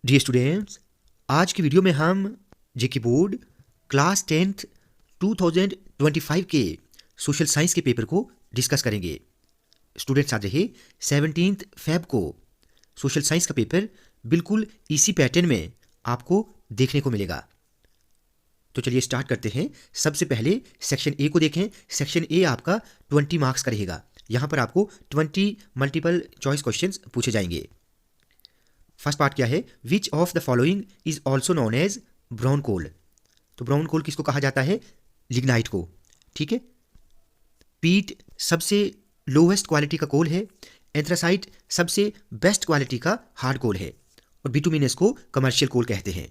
Dear students, आज की video में हम जेके बोर्ड क्लास 10th 2025 के सोशल साइंस के पेपर को डिस्कस करेंगे। स्टूडेंट्स, आज रहे 17th फेब को सोशल साइंस का पेपर बिल्कुल इसी पैटर्न में आपको देखने को मिलेगा। तो चलिए स्टार्ट करते हैं। सबसे पहले सेक्शन ए को देखें। सेक्शन ए आपका 20 मार्क्स का रहेगा। यहाँ पर आपको 20 मल्टीपल चॉइस क्वेश्चंस पूछे जाएंगे। फर्स्ट पार्ट क्या है? Which of the following is also known as brown coal. तो ब्राउन कोल किसको कहा जाता है? लिग्नाइट को। ठीक है। पीट सबसे लोवेस्ट क्वालिटी का कोल है। एंथ्रासाइट सबसे बेस्ट क्वालिटी का हार्ड कोल है। और बिटुमिनस को कमर्शियल कोल कहते हैं।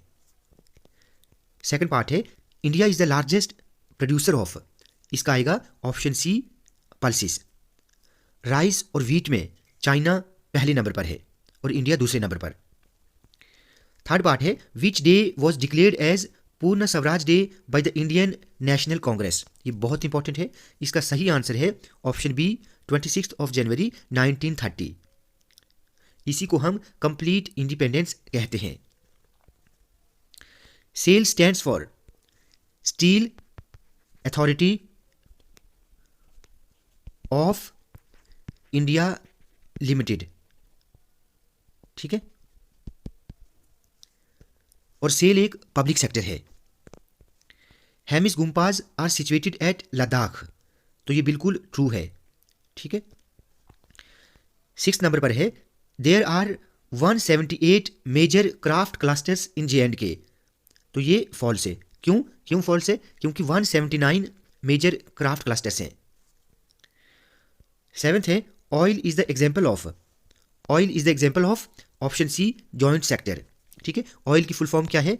सेकंड पार्ट है India is the largest producer of. इसका आएगा ऑप्शन सी पल्सिस। राइस और व्हीट में चाइना पहले नंबर पर है और इंडिया दूसरे नंबर पर। थर्ड पार्ट है which day was declared as Purna Swaraj day by the Indian National Congress. ये बहुत इंपॉर्टेंट है। इसका सही आंसर है ऑप्शन बी 26 जनवरी 1930। इसी को हम कंप्लीट इंडिपेंडेंस कहते हैं। SAIL stands for Steel Authority of India Limited. ठीक है। और सेल एक पब्लिक सेक्टर है। Hemis gompas are situated at Ladakh. तो ये बिल्कुल ट्रू है। ठीक है। 6 नंबर पर है there are 178 major craft clusters in J&K। तो ये फॉल्स है। क्यों फॉल्स है? क्योंकि 179 मेजर क्राफ्ट क्लस्टर्स हैं। 7th है OIL is the example of. OIL is the example of option C joint sector. ठीक है। ऑयल की फुल फॉर्म क्या है?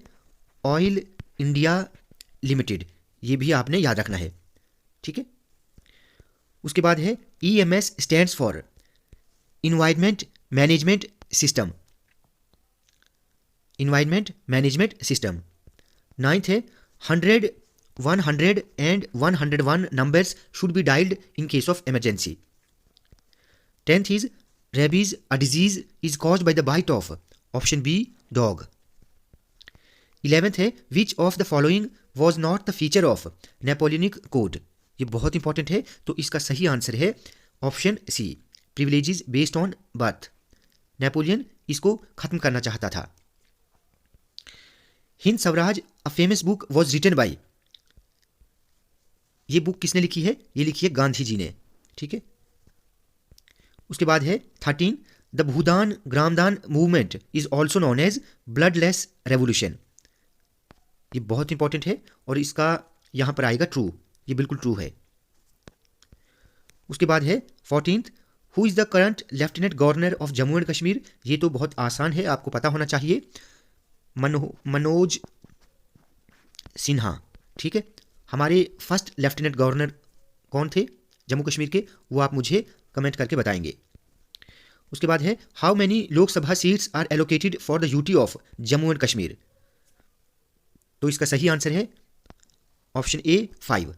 Oil India Limited. ये भी आपने याद रखना है। ठीक है। उसके बाद है EMS stands for environment management system. Environment management system. 9th है 100, 100 and 101 numbers should be dialled in case of emergency. 10th is rabies a disease is caused by the bite of option B dog. 11th है which of the following was not the feature of Napoleonic code. ये बहुत important है। तो इसका सही answer है option C privileges based on birth. Napoleon इसको खत्म करना चाहता था। Hind Swaraj a famous book was written by. ये बुक किसने लिखी है? ये लिखी है गांधी जी ने। ठीक है। उसके बाद है 13 the Bhoodan Gramdan movement is also known as bloodless revolution. ये बहुत इंपॉर्टेंट है और इसका यहां पर आएगा ट्रू। ये बिल्कुल ट्रू है। उसके बाद है 14th who is the current lieutenant governor of Jammu and Kashmir. ये तो बहुत आसान है, आपको पता होना चाहिए। मनोज सिन्हा। ठीक है। हमारे फर्स्ट लेफ्टिनेंट गवर्नर कौन थे जम्मू कश्मीर के? वो आप मुझे कमेंट करके बताएंगे। उसके बाद है how many Lok Sabha seats are allocated for the UT of Jammu and Kashmir. तो इसका सही आंसर है ऑप्शन ए 5।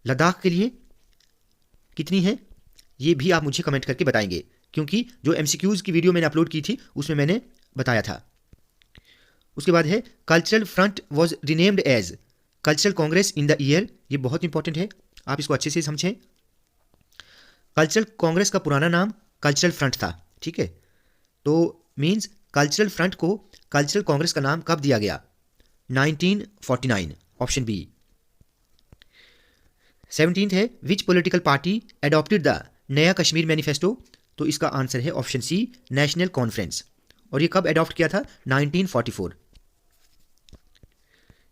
लद्दाख के लिए कितनी है ये भी आप मुझे कमेंट करके बताएंगे, क्योंकि जो MCQs की वीडियो मैंने अपलोड की थी उसमें मैंने बताया था। उसके बाद है cultural front was renamed as cultural Congress in the year. ये बहुत इंपॉर्टेंट है, आप इसको अच्छे से समझें। कल्चरल कांग्रेस का पुराना नाम कल्चरल फ्रंट था। ठीक है। तो मींस कल्चरल फ्रंट को कल्चरल कांग्रेस का नाम कब दिया गया? 1949 ऑप्शन बी। 17th है which political party adopted the Naya Kashmir manifesto. तो इसका आंसर है ऑप्शन सी नेशनल कॉन्फ्रेंस। और ये कब एडॉप्ट किया था? 1944।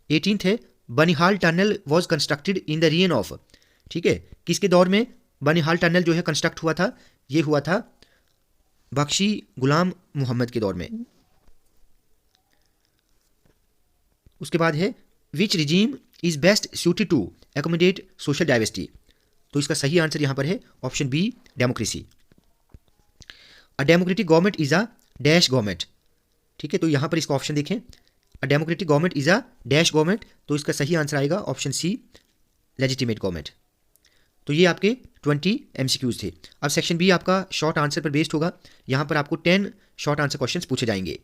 18th है Banihal tunnel was constructed in the region of. ठीक है। किसके दौर में बनिहाल टनल जो है कंस्ट्रक्ट हुआ था? ये हुआ था बख्शी गुलाम मोहम्मद के दौर में। उसके बाद है which regime is best suited to accommodate social diversity. तो इसका सही आंसर यहां पर है option B democracy. A democratic government is a dash government. ठीक है। तो यहां पर इसका ऑप्शन देखें, a democratic government is a dash government. तो इसका सही आंसर आएगा ऑप्शन सी लेजिटिमेट गवर्नमेंट। तो ये आपके 20 MCQs थे। अब सेक्शन बी आपका शॉर्ट आंसर पर बेस्ड होगा। यहाँ पर आपको 10 शॉर्ट आंसर क्वेश्चंस पूछे जाएंगे।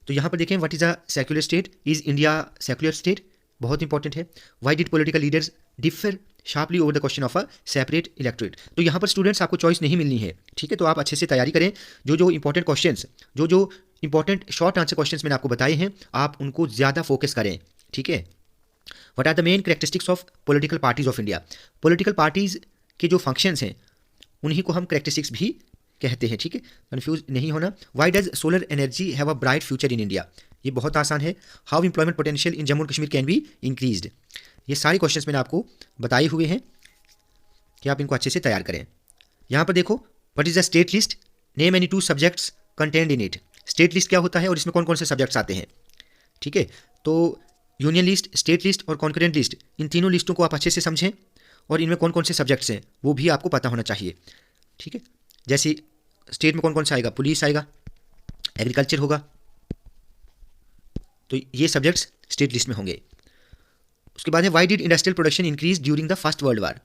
तो यहाँ पर देखें, what is a secular state, is India secular state, बहुत इंपॉर्टेंट है। Why did political leaders differ sharply over the question of a separate electorate. तो यहाँ पर स्टूडेंट्स आपको चॉइस नहीं मिलनी है, ठीक है। तो आप अच्छे से तैयारी करें, जो इंपॉर्टेंट क्वेश्चंस, जो इंपॉर्टेंट शॉर्ट आंसर क्वेश्चंस मैंने आपको बताए हैं, आप उनको ज़्यादा फोकस करें, ठीक है। What are the main characteristics of political parties of India. Political parties के जो फंक्शंस हैं उन्हीं को हम कैरेक्टरिस्टिक्स भी कहते हैं, ठीक है, कंफ्यूज नहीं होना। Why does solar energy have a bright future in India, ये बहुत आसान है। How employment potential in Jammu and Kashmir can be increased. ये सारे क्वेश्चंस मैंने आपको बताए हुए हैं कि आप इनको अच्छे से तैयार करें। यहाँ पर देखो, what is the state list, name any two subjects contained in it. State list क्या होता है और इसमें कौन कौन से सब्जेक्ट्स आते हैं, ठीक है। तो यूनियन लिस्ट, स्टेट लिस्ट और कॉन्करेंट लिस्ट, इन तीनों लिस्टों को आप अच्छे से समझें और इनमें कौन कौन से सब्जेक्ट्स हैं वो भी आपको पता होना चाहिए, ठीक है। जैसे स्टेट में कौन कौन सा आएगा, पुलिस आएगा, एग्रीकल्चर होगा, तो ये सब्जेक्ट्स स्टेट लिस्ट में होंगे। उसके बाद है why did industrial production increase during the first world war.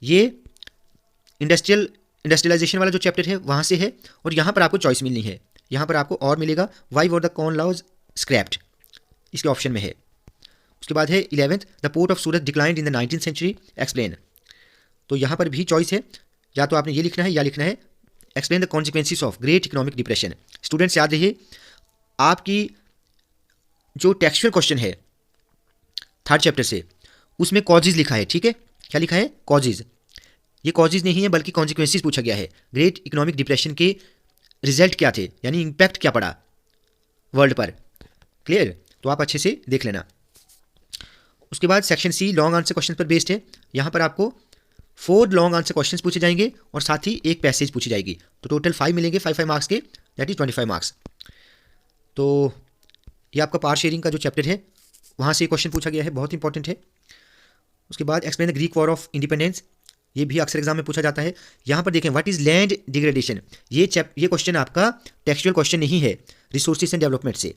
ये इंडस्ट्रियलाइजेशन वाला जो चैप्टर है वहाँ से है और यहाँ पर आपको चॉइस मिलनी है। यहाँ पर आपको और मिलेगा, why were the corn laws scrapped, इसके ऑप्शन में है। उसके बाद है 11th, the port of Surat declined in the 19th century, explain. तो यहाँ पर भी चॉइस है, या तो आपने ये लिखना है या लिखना है explain the consequences of great economic depression. Students याद रहिए, आपकी जो टेक्सचुअल क्वेश्चन है थर्ड चैप्टर से, उसमें कॉजेज लिखा है, ठीक है। क्या लिखा है, कॉजेज। ये कॉजेज नहीं है बल्कि कॉन्सिक्वेंसेस पूछा गया है। ग्रेट इकोनॉमिक डिप्रेशन के रिजल्ट क्या थे, यानी इम्पैक्ट क्या पड़ा वर्ल्ड पर, क्लियर। तो आप अच्छे से देख लेना। उसके बाद section C long answer question पर बेस्ड है। यहाँ पर आपको 4 लॉन्ग आंसर क्वेश्चंस पूछे जाएंगे और साथ ही एक पैसेज पूछी जाएगी, तो टोटल 5 मिलेंगे 5 मार्क्स के, दैट इज 25 मार्क्स। तो ये आपका पावर शेयरिंग का जो चैप्टर है वहाँ से क्वेश्चन पूछा गया है, बहुत इंपॉर्टेंट है। उसके बाद explain the Greek war of independence, ये भी अक्सर एग्जाम में पूछा जाता है। यहाँ पर देखें, व्हाट इज लैंड डिग्रेडेशन। ये क्वेश्चन आपका टेक्सचुअल क्वेश्चन नहीं है, रिसोर्सेज एंड डेवलपमेंट से,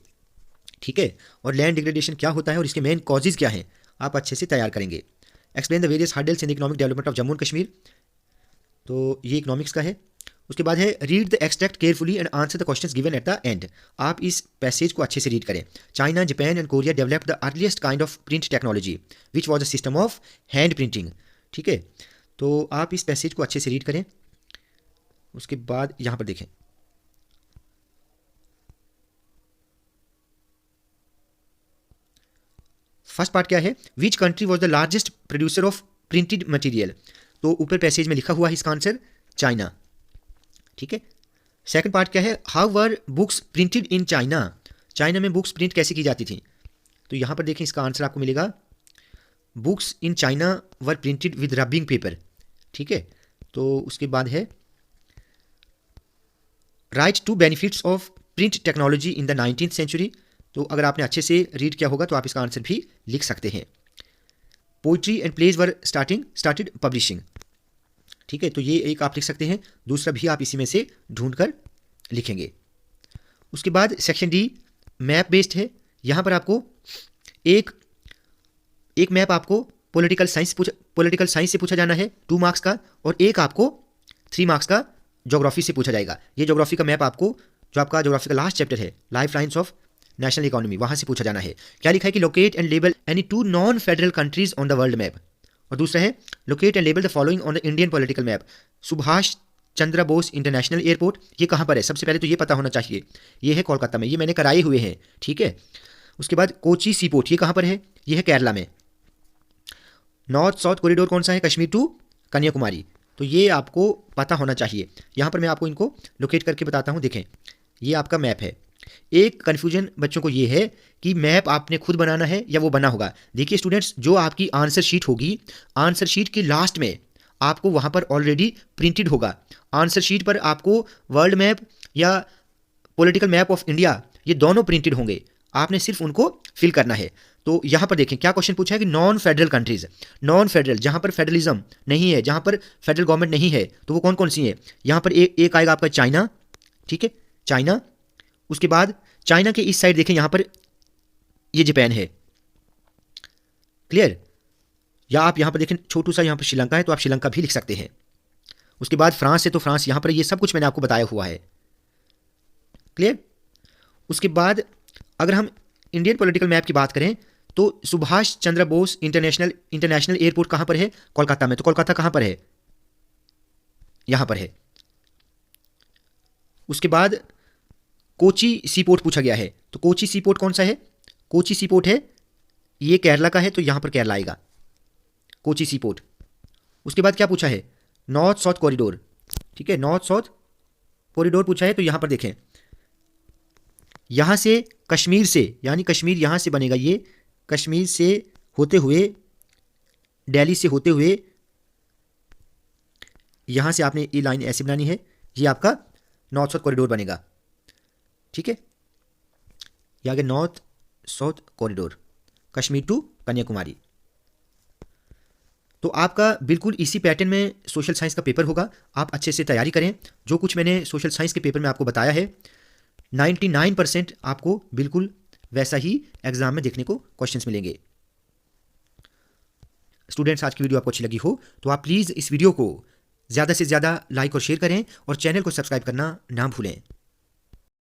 ठीक है। और लैंड डिग्रेडेशन क्या होता है और इसके मेन कॉजेज क्या हैं, आप अच्छे से तैयार करेंगे। Explain the various hurdles in the economic development of Jammu and Kashmir, तो ये इकोनॉमिक्स का है। उसके बाद है read the extract carefully and answer the questions given at the end. आप इस पैसेज को अच्छे से रीड करें। China, Japan and Korea developed the earliest kind of print technology which was a system of hand printing, ठीक है। तो आप इस पैसेज को अच्छे से रीड करें। उसके बाद यहाँ पर देखें, फर्स्ट पार्ट क्या है, which country was the largest producer of printed material. तो ऊपर पैसेज में लिखा हुआ है इसका आंसर चाइना, ठीक है। सेकंड पार्ट क्या है, how were books printed in China. China में बुक्स प्रिंट कैसे की जाती थी। तो यहाँ पर देखें, इसका आंसर आपको मिलेगा books in China were printed with rubbing paper, ठीक है। तो उसके बाद है write two benefits of print technology in the 19th century. तो अगर आपने अच्छे से रीड किया होगा तो आप इसका आंसर भी लिख सकते हैं। Poetry and plays were started publishing, ठीक है। तो ये एक आप लिख सकते हैं, दूसरा भी आप इसी में से ढूंढ कर लिखेंगे। उसके बाद सेक्शन डी मैप बेस्ड है। यहाँ पर आपको एक मैप आपको पॉलिटिकल साइंस से पूछा जाना है 2 मार्क्स का, और एक आपको 3 मार्क्स का ज्योग्राफी से पूछा जाएगा। ये ज्योग्राफी का मैप आपको, जो आपका ज्योग्राफी का लास्ट चैप्टर है life lines of national economy, वहाँ से पूछा जाना है। क्या लिखा है कि locate and label any 2 non federal countries on the world map, और दूसरा है locate and label the following on the Indian political map. Subhash Chandra Bose international airport, ये कहाँ पर है, सबसे पहले तो ये पता होना चाहिए। ये है कोलकाता में, ये मैंने कराए हुए हैं, ठीक है। उसके बाद कोची सी पोर्ट, ये कहाँ पर है, ये है केरला में। नॉर्थ साउथ कॉरिडोर कौन सा है, कश्मीर टू कन्याकुमारी, तो ये आपको पता होना चाहिए। यहाँ पर मैं आपको इनको लोकेट करके बताता हूँ। देखें, ये आपका मैप है। एक कन्फ्यूजन बच्चों को ये है कि मैप आपने खुद बनाना है या वो बना होगा। देखिए स्टूडेंट्स, जो आपकी आंसर शीट होगी, आंसर शीट के लास्ट में आपको वहाँ पर ऑलरेडी प्रिंटेड होगा। आंसर शीट पर आपको वर्ल्ड मैप या पॉलिटिकल मैप ऑफ इंडिया, ये दोनों प्रिंटेड होंगे, आपने सिर्फ उनको फिल करना है। तो यहाँ पर देखें क्या क्वेश्चन पूछा है कि non federal countries, non federal जहाँ पर फेडरलिज्म नहीं है, जहाँ पर फेडरल गवर्नमेंट नहीं है, तो वो कौन कौन सी है। यहाँ पर एक आएगा आपका चाइना, ठीक है, चाइना। उसके बाद चाइना के इस साइड देखें, यहाँ पर ये जापान है, क्लियर। या आप यहाँ पर देखें छोटू सा यहाँ पर श्रीलंका है, तो आप श्रीलंका भी लिख सकते हैं। उसके बाद फ्रांस है, तो फ्रांस यहाँ पर, ये सब कुछ मैंने आपको बताया हुआ है, क्लियर। उसके बाद अगर हम इंडियन पॉलिटिकल मैप की बात करें तो सुभाष चंद्र बोस इंटरनेशनल एयरपोर्ट कहाँ पर है? कोलकाता में। तो कोलकाता कहाँ पर है? यहाँ पर है। उसके बाद कोची सी पोर्ट पूछा गया है, तो कोची सी पोर्ट कौन सा है? कोची सी पोर्ट है, ये केरला का है, तो यहाँ पर केरला आएगा, कोची सी पोर्ट। उसके बाद क्या पूछा है? नॉर्थ साउथ कॉरिडोर, ठीक है, नॉर्थ साउथ कॉरिडोर पूछा है, तो यहाँ पर देखें, यहाँ से कश्मीर से, यानी कश्मीर यहाँ से बनेगा, ये कश्मीर से होते हुए, दिल्ली से होते हुए, यहाँ से आपने ये लाइन ऐसे बनानी है, ये आपका नॉर्थ साउथ कॉरिडोर बनेगा, ठीक है। ये आगे north south corridor, Kashmir to Kanyakumari. तो आपका बिल्कुल इसी पैटर्न में सोशल साइंस का पेपर होगा। आप अच्छे से तैयारी करें। जो कुछ मैंने सोशल साइंस के पेपर में आपको बताया है, 99% आपको बिल्कुल वैसा ही एग्जाम में देखने को क्वेश्चंस मिलेंगे। स्टूडेंट्स, आज की वीडियो आपको अच्छी लगी हो तो आप प्लीज़ इस वीडियो को ज़्यादा से ज़्यादा लाइक और शेयर करें और चैनल को सब्सक्राइब करना ना भूलें।